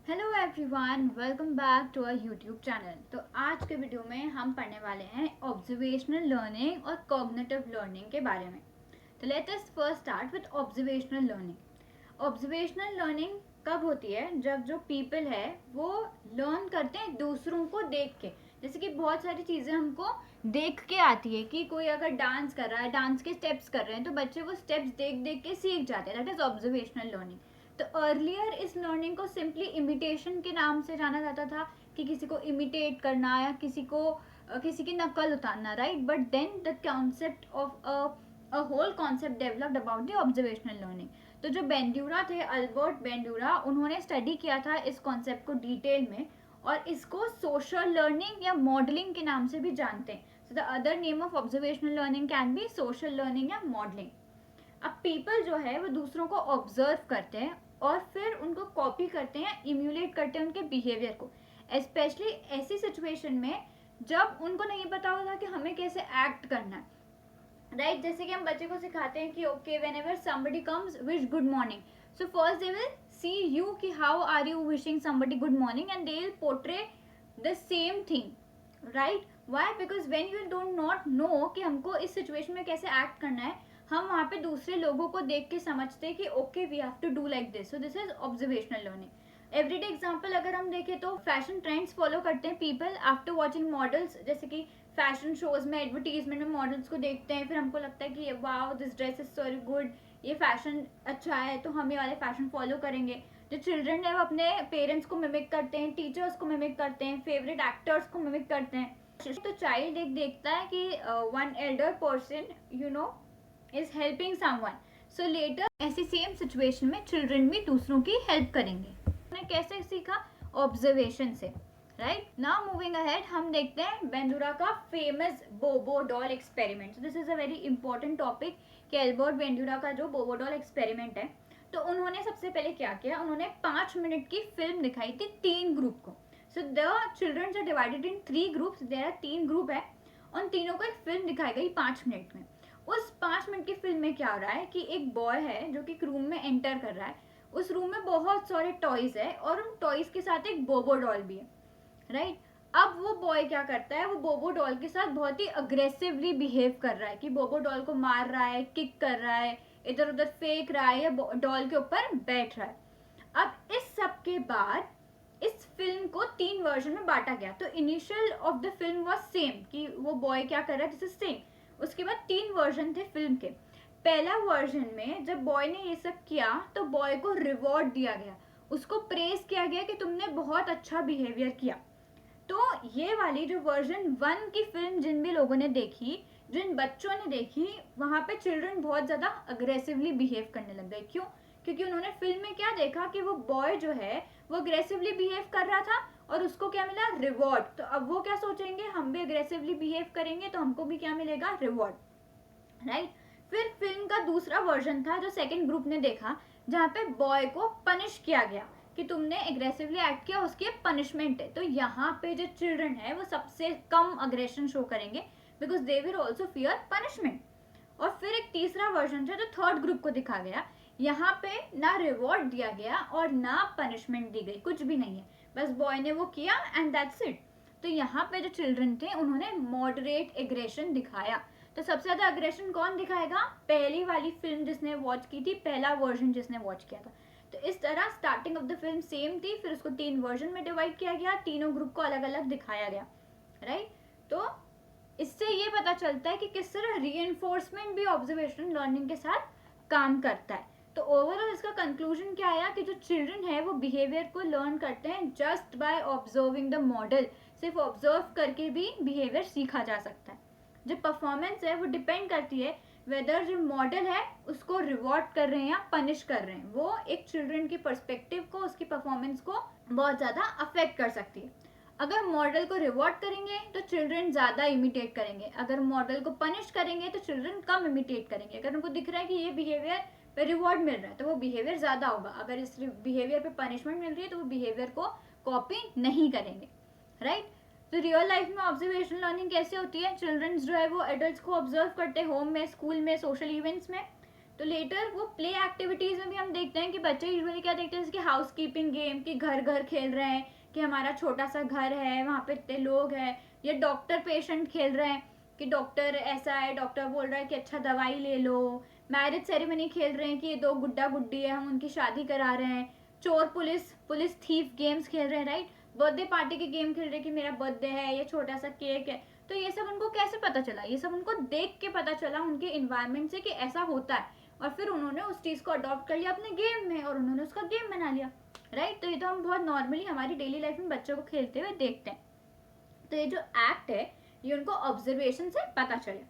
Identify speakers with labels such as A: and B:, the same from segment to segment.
A: Hello everyone, welcome back to our YouTube channel. तो आज के वीडियो में हम पढ़ने वाले हैं ऑब्जर्वेशनल लर्निंग और कॉग्निटिव लर्निंग के बारे में। तो let us first start with observational learning. Observational learning कब होती है? जब जो पीपल है वो लर्न करते हैं दूसरों को देख के। जैसे कि बहुत सारी चीज़ें हमको देख के आती है कि कोई अगर डांस कर रहा है, डांस के स्टेप्स कर रहे हैं, तो बच्चे वो स्टेप्स देख देख के सीख जाते हैं। That is observational learning. तो अर्लियर इस लर्निंग को सिंपली इमिटेशन के नाम से जाना जाता था कि किसी को इमिटेट करना या किसी की नकल उतारना, right? But then the concept of a whole concept developed about the observational learning. तो जो बेंड्यूरा थे, अल्बर्ट बेंड्यूरा, उन्होंने स्टडी किया था इस कॉन्सेप्ट को डिटेल में और इसको सोशल लर्निंग या मॉडलिंग के नाम से भी जानते हैं। So the other name of observational learning can be social learning या मॉडलिंग। अब पीपल जो है वो दूसरों को ऑब्जर्व करते हैं और फिर उनको कॉपी करते हैं, इम्यूलेट करते हैं उनके बिहेवियर को, स्पेशली ऐसी सिचुएशन में जब उनको नहीं पता होता कि हमें कैसे एक्ट करना है, राइट? जैसे कि हम बच्चे को सिखाते हैं कि okay, whenever somebody comes wish good morning, so first they will see you कि how are you wishing somebody good morning and they will portray the same thing, right? Why? Because when you don't not know कि हमको इस situation में कैसे act करना है, हम वहाँ पे दूसरे लोगों को देख के समझते हैं कि okay we have to do like this. So this is observational learning. Everyday example अगर हम देखें तो फैशन ट्रेंड्स फॉलो करते हैं पीपल आफ्टर वॉचिंग मॉडल्स। जैसे कि फैशन शोज में, एडवर्टीजमेंट में मॉडल्स को देखते हैं, फिर हमको लगता है कि wow this dress is so good, ये फैशन अच्छा है, तो हम ये वाले फैशन फॉलो करेंगे। जो चिल्ड्रन है वो अपने पेरेंट्स को मिमिक करते हैं, टीचर्स को मिमिक करते हैं, फेवरेट एक्टर्स को मिमिक करते हैं। तो चाइल्ड एक देखता है कि one elder person is helping someone, so later ऐसी सेम सिचुएशन में चिल्ड्रन भी दूसरों की हेल्प करेंगे। उन्होंने कैसे सीखा? ऑब्जर्वेशन से, राइट? नाउ मूविंग अहेड, हम देखते हैं बेंडूरा का फेमस बोबो doll experiment. This is a very important topic कि एल्बर्ट बेंडूरा का जो बोबो डॉल एक्सपेरिमेंट है, तो उन्होंने सबसे पहले क्या किया, उन्होंने 5 मिनट की फिल्म दिखाई थी 3 ग्रुप को। So the children are divided in 3 groups, there are 3 group है, उन तीनों को एक फिल्म दिखाई गई 5 मिनट में। उस 5 मिनट की फिल्म में क्या हो रहा है कि एक बॉय है जो कि एक रूम में एंटर कर रहा है। उस रूम में बहुत सारे टॉयज है और उन टॉयज के साथ एक बोबो डॉल भी है, राइट? अब वो बॉय क्या करता है, वो बोबो डॉल के साथ बहुत ही अग्रेसिवली बिहेव कर रहा है कि बोबो डॉल को मार रहा है, किक कर रहा है, इधर उधर फेंक रहा है या डॉल के ऊपर बैठ रहा है। अब इस सब के बाद इस फिल्म को 3 वर्जन में बांटा गया। तो initial of the film was same कि वो बॉय क्या कर रहा है, दिस इज सेम। उसके बाद 3 वर्जन थे फिल्म के। पहला वर्जन में जब बॉय ने ये सब किया तो बॉय को रिवॉर्ड दिया गया, उसको प्रेज किया गया कि तुमने बहुत अच्छा बिहेवियर किया। तो ये वाली जो वर्जन 1 की फिल्म जिन भी लोगों ने देखी, जिन बच्चों ने देखी, वहां पे चिल्ड्रन बहुत ज्यादा अग्रेसिवली बिहेव करने लग गए। क्यों? क्योंकि उन्होंने फिल्म में क्या देखा कि वो बॉय जो है वो अग्रेसिवली बिहेव कर रहा था और उसको क्या मिला, रिवॉर्ड। तो अब वो क्या सोचेंगे, हम भी अग्रेसिवली बिहेव करेंगे तो हमको भी क्या मिलेगा, रिवॉर्ड, राइट? फिर फिल्म का दूसरा वर्जन था जो सेकंड ग्रुप ने देखा, जहाँ पे बॉय को पनिश किया गया कि तुमने एग्रेसिवली एक्ट किया, उसकी पनिशमेंट है। तो यहाँ पे जो चिल्ड्रन है वो सबसे कम अग्रेशन शो करेंगे because they will also fear punishment. और फिर एक तीसरा वर्जन था जो थर्ड ग्रुप को दिखा गया, यहाँ पे ना रिवॉर्ड दिया गया और ना पनिशमेंट दी गई, कुछ भी नहीं है, बस बॉय ने वो किया एंड दैट्स इट। तो यहाँ पे जो चिल्ड्रन थे उन्होंने मॉडरेट एग्रेशन दिखाया। तो सबसे ज्यादा अग्रेशन कौन दिखाएगा? पहली वाली फिल्म जिसने वॉच की थी, पहला वर्जन जिसने वॉच किया था। तो इस तरह starting of the film same थी, फिर उसको 3 वर्जन में डिवाइड किया गया, तीनों ग्रुप को अलग अलग दिखाया गया, राइट? तो इससे ये पता चलता है कि किस तरह रीइंफोर्समेंट भी ऑब्जर्वेशनल लर्निंग के साथ काम करता है। तो ओवरऑल इसका कंक्लूजन क्या आया कि जो चिल्ड्रन है वो बिहेवियर को लर्न करते हैं just by observing the model. सिर्फ ऑब्जर्व करके भी बिहेवियर सीखा जा सकता है। जो परफॉर्मेंस है वो डिपेंड करती है वेदर जो मॉडल है उसको रिवॉर्ड कर रहे हैं या पनिश कर रहे हैं। वो एक चिल्ड्रन की पर्सपेक्टिव को, उसकी परफॉर्मेंस को बहुत ज़्यादा अफेक्ट कर सकती है। अगर मॉडल को रिवॉर्ड करेंगे तो चिल्ड्रन ज़्यादा इमिटेट करेंगे, अगर मॉडल को पनिश करेंगे तो चिल्ड्रन कम इमिटेट करेंगे। अगर उनको दिख रहा है कि ये बिहेवियर पे रिवॉर्ड मिल रहा है तो वो बिहेवियर ज़्यादा होगा, अगर इस बिहेवियर पे पनिशमेंट मिल रही है तो वो बिहेवियर को कॉपी नहीं करेंगे, राइट? तो रियल लाइफ में ऑब्जर्वेशनल लर्निंग कैसे होती है? चिल्ड्रन जो है वो एडल्ट्स को ऑब्जर्व करते हैं होम में, स्कूल में, सोशल इवेंट्स में। तो लेटर वो प्ले एक्टिविटीज में भी हम देखते हैं कि बच्चे यूजुअली क्या देखते हैं, जैसे हाउस कीपिंग गेम, कि घर घर खेल रहे हैं, कि हमारा छोटा सा घर है, वहाँ पे इतने लोग हैं, या डॉक्टर पेशेंट खेल रहे हैं कि डॉक्टर ऐसा है, डॉक्टर बोल रहा है कि अच्छा दवाई ले लो, मैरिज सेरेमनी खेल रहे हैं कि ये दो गुड्डा गुड्डी है, हम उनकी शादी करा रहे हैं, चोर पुलिस, पुलिस थीफ गेम्स खेल रहे हैं, राइट, बर्थडे पार्टी के गेम खेल रहे हैं कि मेरा बर्थडे है, ये छोटा सा केक है। तो ये सब उनको कैसे पता चला, ये सब उनको देख के पता चला उनके इन्वायरमेंट से कि ऐसा होता है, और फिर उन्होंने उस चीज को अडॉप्ट कर लिया अपने गेम में और उन्होंने उसका गेम बना लिया, राइट। तो ये तो हम बहुत नॉर्मली हमारी डेली लाइफ में बच्चों को खेलते हुए देखते हैं। तो ये जो एक्ट है ये उनको ऑब्जर्वेशन से पता चले,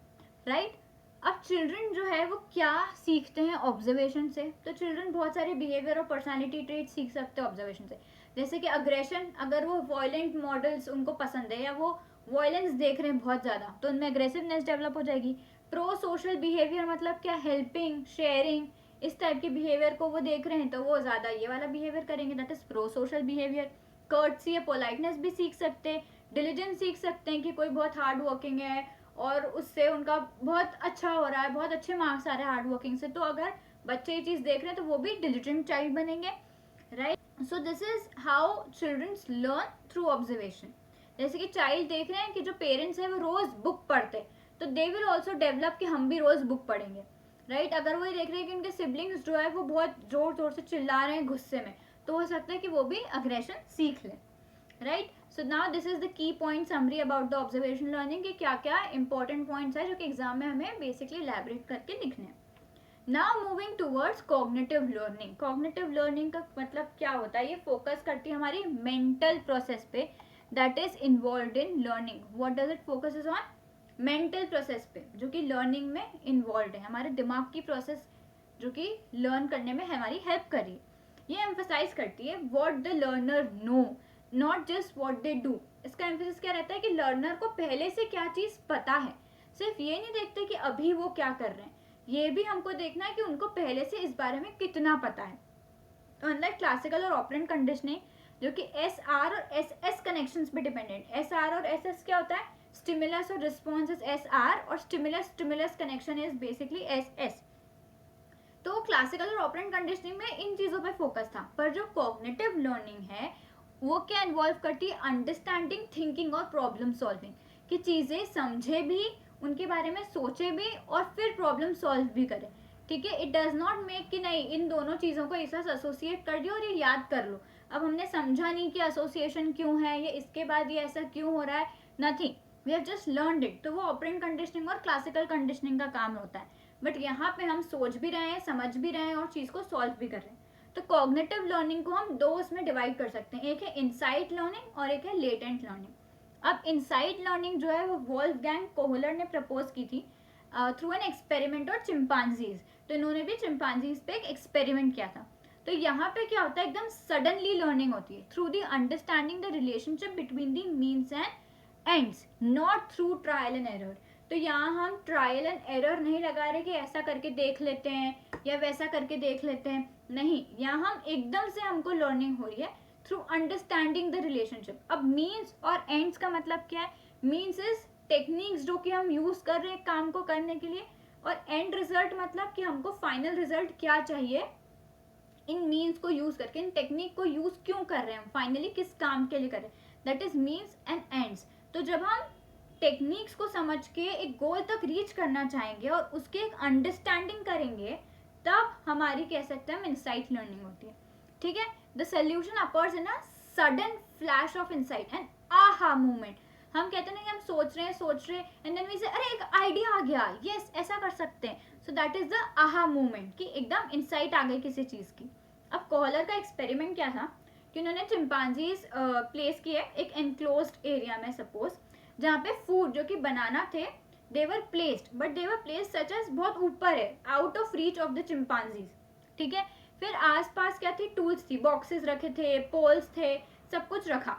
A: राइट। अब चिल्ड्रन जो है वो क्या सीखते हैं ऑब्जर्वेशन से, तो चिल्ड्रन बहुत सारे बिहेवियर और पर्सनालिटी ट्रेट सीख सकते हैं ऑब्जर्वेशन से, जैसे कि अग्रेशन, अगर वो वायलेंट मॉडल्स उनको पसंद है या वो वायलेंस देख रहे हैं बहुत ज़्यादा, तो उनमें अग्रेसिवनेस डेवलप हो जाएगी। प्रो सोशल बिहेवियर मतलब क्या, हेल्पिंग, शेयरिंग, इस टाइप के बिहेवियर को वो देख रहे हैं तो वो ज़्यादा ये वाला बिहेवियर करेंगे, that is pro social behaviour. Courtesy या पोलाइटनेस भी सीख सकते हैं, डिलीजेंस सीख सकते हैं कि कोई बहुत हार्ड वर्किंग है और उससे उनका बहुत अच्छा हो रहा है, बहुत अच्छे मार्क्स आ रहे हैं हार्ड वर्किंग से, तो अगर बच्चे ये चीज़ देख रहे हैं तो वो भी डिलीजेंट चाइल्ड बनेंगे, right. So this is how childrens learn through observation. जैसे कि चाइल्ड देख रहे हैं कि जो पेरेंट्स है वो रोज बुक पढ़ते हैं, तो दे विल ऑल्सो डेवलप कि हम भी रोज बुक पढ़ेंगे, राइट। अगर वो देख रहे हैं कि उनके सिबलिंग्स जो है वो बहुत जोर जोर से चिल्ला रहे हैं गुस्से में, तो हो सकता है कि वो भी अग्रेशन सीख लें, right. So now this is the key point summary about the observation learning, कि क्या क्या इंपॉर्टेंट पॉइंट्स है जो कि एग्जाम में हमें बेसिकली एलैबोरेट करके लिखने हैं। Now moving towards cognitive learning. Cognitive learning का मतलब क्या होता है, ये फोकस करती है हमारी मेंटल प्रोसेस पे that is involve in learning. What does it focuses on, mental process पे जो कि लर्निंग में इन्वॉल्व है, हमारे दिमाग की प्रोसेस जो कि लर्न करने में हमारी हेल्प कर रही है। ये एम्फेसाइज करती है what the learner know, not just what they do. इसका एम्फेसिस क्या रहता है कि लर्नर को पहले से क्या चीज़ पता है, सिर्फ ये नहीं देखते कि अभी वो क्या कर रहे हैं, ये भी हमको देखना है कि उनको पहले से इस बारे में कितना पता है। तो अनलाइक क्लासिकल और ऑपरेंट कंडीशनिंग जो कि एस आर और एस एस कनेक्शंस पे डिपेंडेंट, एस आर और एस एस क्या होता है, स्टिमुलस और रिस्पॉन्स इज एस आर और stimulus stimulus connection is basically S S. तो क्लासिकल और ऑपरेंट कंडीशनिंग में इन चीज़ों पे फोकस था, पर जो कॉग्निटिव लर्निंग है वो क्या इन्वॉल्व करती है, अंडरस्टैंडिंग, थिंकिंग और प्रॉब्लम सॉल्विंग, कि चीज़ें समझे भी, उनके बारे में सोचे भी और फिर प्रॉब्लम सॉल्व भी करें, ठीक है। इट डज नॉट मेक कि नहीं इन दोनों चीज़ों को एक साथ एसोसिएट कर दिया और ये याद कर लो, अब हमने समझा नहीं कि एसोसिएशन क्यों है, ये इसके बाद ये ऐसा क्यों हो रहा है, nothing, we have just learned it. तो वो ऑपरेंट कंडीशनिंग और क्लासिकल कंडीशनिंग का काम होता है, बट यहाँ पे हम सोच भी रहे हैं, समझ भी रहे हैं और चीज़ को सॉल्व भी कर रहे हैं। तो कॉग्निटिव लर्निंग को हम दो उसमें डिवाइड कर सकते हैं, एक है इनसाइट लर्निंग और एक है लेटेंट लर्निंग। अब इनसाइट लर्निंग जो है वो वोल्फगैंग कोहलर ने प्रपोज की थी थ्रू एन एक्सपेरिमेंट और चिंपांजीज। तो इन्होंने भी चिंपांजीज पे एक एक्सपेरिमेंट किया था। तो यहाँ पे क्या होता है, एकदम सडनली लर्निंग होती है through the understanding the relationship between the means and ends, not through trial and error. तो यहाँ हम ट्रायल एंड एरर नहीं लगा रहे कि ऐसा करके देख लेते हैं या वैसा करके देख लेते हैं, नहीं, यहाँ हम एकदम से हमको लर्निंग हो रही है थ्रू अंडरस्टैंडिंग द रिलेशनशिप। अब मीन्स और एंड्स का मतलब क्या है, मीन्स इज टेक्निक्स जो कि हम यूज कर रहे हैं काम को करने के लिए, और एंड रिजल्ट मतलब कि हमको फाइनल रिजल्ट क्या चाहिए, इन मीन्स को यूज करके, इन टेक्निक को यूज क्यों कर रहे हैं हम, फाइनली किस काम के लिए कर रहे हैं, that is means and ends. तो जब हम टेक्निक्स को समझ के एक गोल तक रीच करना चाहेंगे और उसके एक अंडरस्टैंडिंग करेंगे, तब हमारी कह सकते हैं हम इनसाइट लर्निंग होती है, ठीक है। The solution appears in a sudden flash of insight and आहा मूवमेंट। हम कहते हैं ना कि हम सोच रहे हैं एंड देन वी से अरे एक आइडिया आ गया, यस ऐसा कर सकते हैं, सो दैट इज द आहा मूवमेंट, कि एकदम इनसाइट आ गई किसी चीज की। अब कोहलर का एक्सपेरिमेंट क्या था कि उन्होंने चिंपांजीज प्लेस किए एक एनक्लोज्ड एरिया में, सपोज जहाँ पे फूड जो कि बनाना थे, they were placed, but they were placed such as बहुत ऊपर है, out of reach of the chimpanzees, ठीक है। फिर आसपास क्या थी, टूल्स थी, बॉक्सेस रखे थे, पोल्स थे, सब कुछ रखा।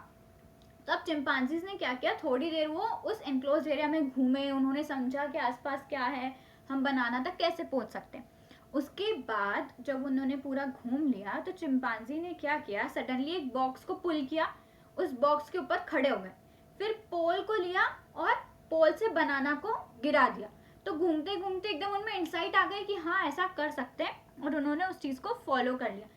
A: तो अब चिंपांजीज ने क्या किया, थोड़ी देर वो उस एनक्लोज एरिया में घूमे, उन्होंने समझा कि आसपास क्या है, हम बनाना तक कैसे पहुंच सकते हैं। उसके बाद जब उन्होंने पूरा घूम लिया तो चिंपांजी ने क्या किया, सडनली एक बॉक्स को पुल किया, उस बॉक्स के ऊपर खड़े हो गए, फिर पोल को लिया और पोल से बनाना को गिरा दिया। तो घूमते घूमते एकदम उनमें इंसाइट आ गई कि हाँ ऐसा कर सकते हैं, और उन्होंने उस चीज़ को फॉलो कर लिया.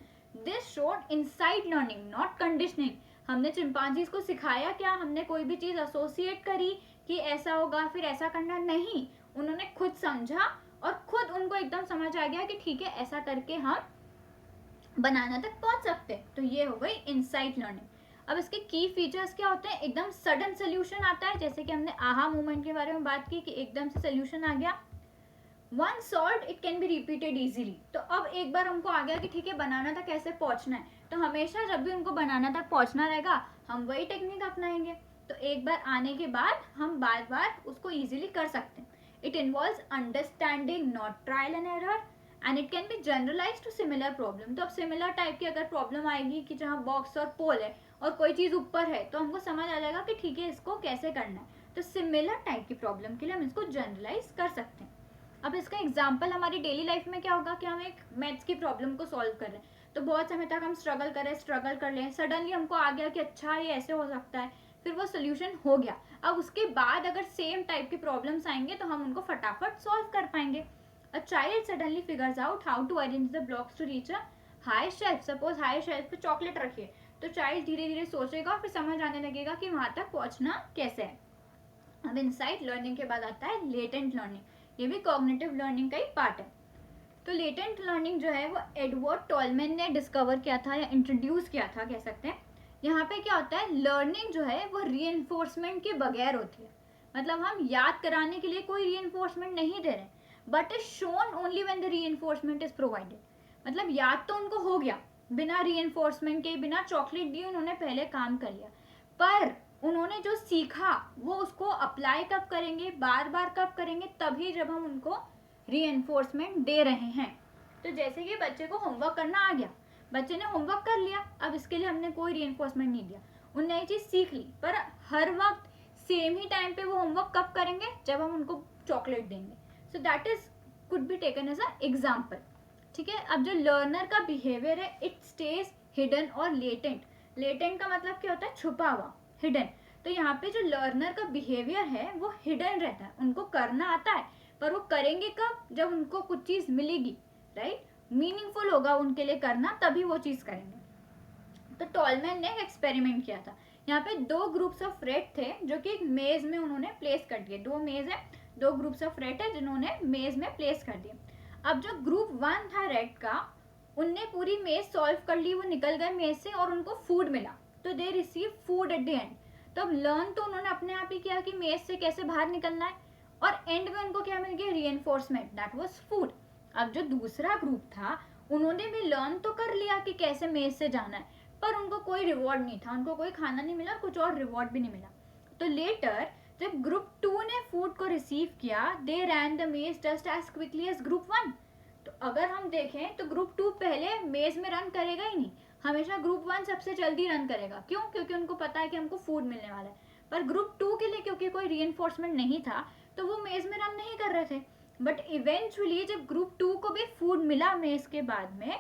A: This showed insight learning not conditioning. हमने चिंपांजीज को सिखाया क्या, हमने कोई भी चीज़ एसोसिएट करी कि ऐसा होगा फिर ऐसा करना, नहीं. उन्होंने खुद समझा और खुद उनको एकदम समझ आ गया कि ठीक है ऐसा करके हम बनाना तक पहुंच सकते हैं. तो ये हो गई इनसाइट लर्निंग. अब इसके की फीचर्स क्या होते हैं, एकदम सडन सोल्यूशन आता है, जैसे कि हमने आहा मूवमेंट के बारे में बात की कि एकदम से सोल्यूशन आ गया. One solve it can be repeated easily. तो अब एक बार हमको आ गया कि ठीक है बनाना तक कैसे पहुंचना है, तो हमेशा जब भी उनको बनाना तक पहुंचना रहेगा हम वही टेक्निक अपनाएंगे. तो एक बार आने के बाद हम बार बार उसको इजीली कर सकते हैं. It involves understanding not trial and error, and it can be generalize to similar problem. तो अब सिमिलर टाइप की अगर प्रॉब्लम आएगी कि जहाँ बॉक्स और पोल है और कोई चीज़ ऊपर है, तो हमको समझ आ जाएगा कि ठीक है इसको कैसे करना है. तो सिमिलर टाइप की प्रॉब्लम के लिए हम इसको जनरलाइज कर सकते हैं. अब इसका एग्जाम्पल हमारी डेली लाइफ में क्या होगा कि हम एक मैथ्स की प्रॉब्लम को सॉल्व कर रहे हैं, तो बहुत समय तक हम स्ट्रगल कर लें, सडनली हमको आ गया कि अच्छा ये ऐसे हो सकता है, फिर वो सोल्यूशन हो गया. अब उसके बाद अगर सेम टाइप की प्रॉब्लम्स आएंगे तो हम उनको फटाफट सॉल्व कर पाएंगे. A child suddenly figures out how to arrange the blocks to reach a high shelf. Suppose high shelf पे चॉकलेट रखिए, तो चाइल्ड धीरे धीरे सोचेगा और फिर समझ आने लगेगा कि वहां तक पहुंचना कैसे है. अब इनसाइट लर्निंग के बाद आता है लेटेंट लर्निंग. ये भी कॉग्निटिव लर्निंग का ही पार्ट है. तो लेटेंट लर्निंग जो है वो एडवर्ड टॉलमैन ने डिस्कवर किया था या इंट्रोड्यूस किया था कह सकते हैं. यहाँ पे क्या होता है, लर्निंग जो है वो रीइंफोर्समेंट के बगैर होती है. मतलब हम याद कराने के लिए कोई रीइंफोर्समेंट नहीं दे रहे, but is shown only when the reinforcement is provided. मतलब याद तो उनको हो गया, बिना रीइंफोर्समेंट के, बिना चॉकलेट दिए उन्होंने पहले काम कर लिया, पर उन्होंने जो सीखा वो उसको अप्लाई कब करेंगे, बार बार कब करेंगे, तभी जब हम उनको रीइंफोर्समेंट दे रहे हैं. तो जैसे कि बच्चे को होमवर्क करना आ गया, बच्चे ने होमवर्क कर लिया, अब इसके लिए हमने कोई रीइंफोर्समेंट नहीं दिया, उनने नई चीज सीख ली, पर हर वक्त सेम ही टाइम पे वो होमवर्क कब करेंगे, जब हम उनको चॉकलेट देंगे. So that is could be taken as a example. ठीक है. अब जो लर्नर का बिहेवियर है इट स्टेज हिडन और लेटेंट. लेटेंट का मतलब क्या होता है, छुपा हुआ, हिडन. तो यहाँ पे जो लर्नर का बिहेवियर है वो हिडन रहता है, उनको करना आता है, पर वो करेंगे कब, जब उनको कुछ चीज मिलेगी, राइट, मीनिंगफुल होगा उनके लिए करना, तभी वो चीज करेंगे. तो टॉलमैन ने एक एक्सपेरिमेंट किया था. यहाँ पे दो ग्रुप्स ऑफ रेट थे जो कि एक मेज में उन्होंने प्लेस कर दिए. दो मेज है, दो ग्रुप्स ऑफ रेट है जिन्होंने मेज में प्लेस कर दिए. अब जो ग्रुप 1 था रेट का, उनने पूरी मेज सॉल्व कर ली, वो निकल गए मेज से और उनको फूड मिला, तो they receive food at the end. तो अब लर्न तो उन्होंने अपने आप ही किया कि मेज से कैसे बाहर निकलना है, और एंड में उनको क्या मिल गया, रीइंफोर्समेंट, दैट वाज फूड. अब जो दूसरा ग्रुप था उन्होंने भी लर्न तो कर लिया कि कैसे मेज से जाना है, पर उनको कोई रिवॉर्ड नहीं था, उनको कोई खाना नहीं मिला, कुछ और रिवॉर्ड भी नहीं मिला. तो लेटर जब ग्रुप 2 ने फूड को रिसीव किया, they ran the maze just as quickly as group 1. तो अगर हम देखें तो ग्रुप 2 पहले मेज में रन करेगा ही नहीं, हमेशा ग्रुप 1 सबसे जल्दी रन करेगा. क्यों? क्योंकि उनको पता है कि हमको फूड मिलने वाला है. पर ग्रुप 2 के लिए क्योंकि कोई रीइंफोर्समेंट नहीं था, तो वो मेज में रन नहीं कर रहे थे. बट इवेंचुअली जब ग्रुप 2 को भी फूड मिला मेज के बाद में,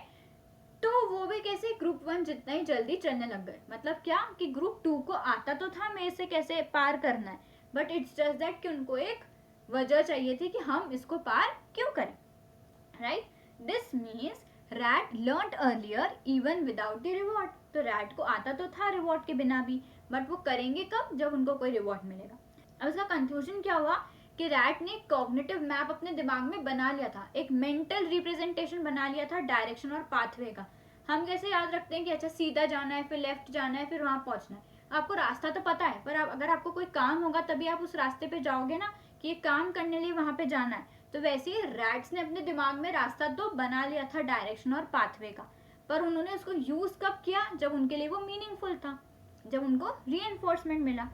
A: तो वो भी कैसे ग्रुप 1 जितना ही जल्दी चलने लग गए. मतलब क्या कि ग्रुप 2 को आता तो था मेज से कैसे पार करना है, बट इट्स जस्ट दैट कि उनको एक वजह चाहिए थी कि हम इसको पार क्यों करें, right. This means rat learned earlier even without the reward. तो रैट को आता तो था रिवॉर्ड के बिना भी, बट वो करेंगे कब, जब उनको कोई रिवॉर्ड मिलेगा. अब इसका कंक्लूजन क्या हुआ कि रैट ने कॉग्निटिव मैप अपने दिमाग में बना लिया था, एक मेंटल रिप्रेजेंटेशन बना लिया था डायरेक्शन और पाथवे का. हम कैसे याद रखते हैं कि अच्छा सीधा जाना है, फिर लेफ्ट जाना है, फिर वहां पहुंचना है. आपको रास्ता तो पता है, पर अगर आपको कोई काम होगा तभी आप उस रास्ते पे जाओगे ना, कि ये काम करने लिए वहां पे जाना है. तो वैसे ही रैट्स ने अपने दिमाग में रास्ता तो बना लिया था डायरेक्शन और पाथवे का, पर उन्होंने उसको यूज कब किया, जब उनके लिए वो मीनिंगफुल था, जब उनको रीइंफोर्समेंट मिला,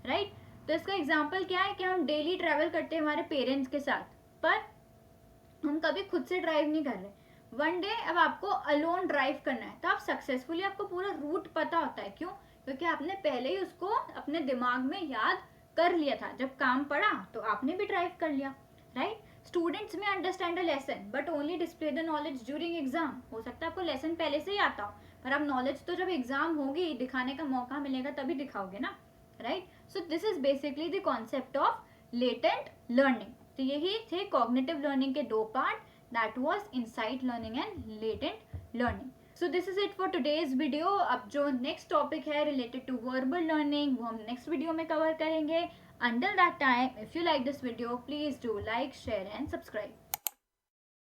A: राइट. तो इसका एग्जाम्पल क्या है कि हम डेली ट्रैवल करते हैं हमारे पेरेंट्स के साथ, पर हम कभी खुद से ड्राइव नहीं कर रहे. वन डे अब आपको अलोन ड्राइव करना है, तो आप सक्सेसफुली, आपको पूरा रूट पता होता है. क्यों? क्योंकि आपने पहले ही उसको अपने दिमाग में याद कर लिया था, जब काम पड़ा तो आपने भी ड्राइव कर लिया, राइट. स्टूडेंट्स में understand a lesson but only display the knowledge during exam. हो सकता है आपको लेसन पहले से ही आता हो, पर आप नॉलेज तो जब एग्जाम होगी, दिखाने का मौका मिलेगा तभी दिखाओगे ना, right. So this is basically the concept of latent learning. तो यही थे कॉग्निटिव लर्निंग के दो part, that was insight learning and latent learning. So this is it for today's video. अब जो नेक्स्ट टॉपिक है रिलेटेड टू वर्बल लर्निंग वो हम नेक्स्ट वीडियो में कवर करेंगे। Until that time, if you like this video, please do like, share and subscribe.